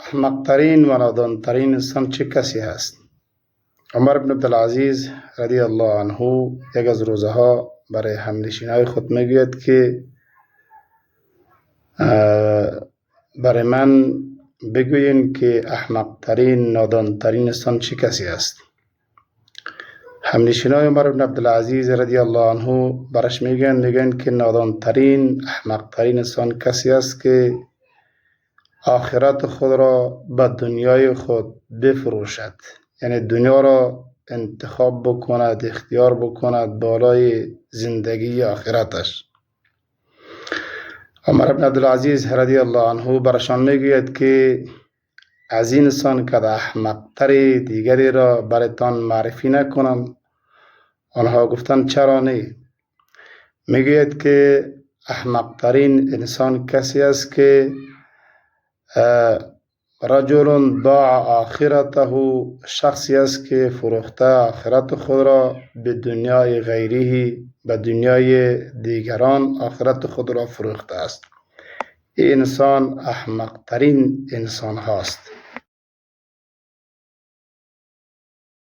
احمقترین و نادانترین انسان چه کسی هست؟ عمر بن عبدالعزیز رضی الله عنه یک از روزها برای همنشینای خود میگوید که برای من بگوین که احمقترین نادانترین انسان چه کسی است. همنشینای عمر بن عبدالعزیز رضی الله عنه برش میگن که نادانترین احمقترین انسان کسی است که آخرت خود را به دنیای خود بفروشد، یعنی دنیا را انتخاب بکند، اختیار بکند بالای زندگی آخرتش. عمر بن عبدالعزیز رضی الله عنه برشان میگوید که از این انسان که احمقتر دیگری را برایتان معرفی نکنم. آنها گفتند چرا نه؟ میگوید که احمقترین انسان کسی است که رجل باع آخرته، شخصی است که فروخته آخرت خود را به دنیای غیری، به دنیای دیگران آخرت خود را فروخته است. این انسان احمقترین انسان هاست.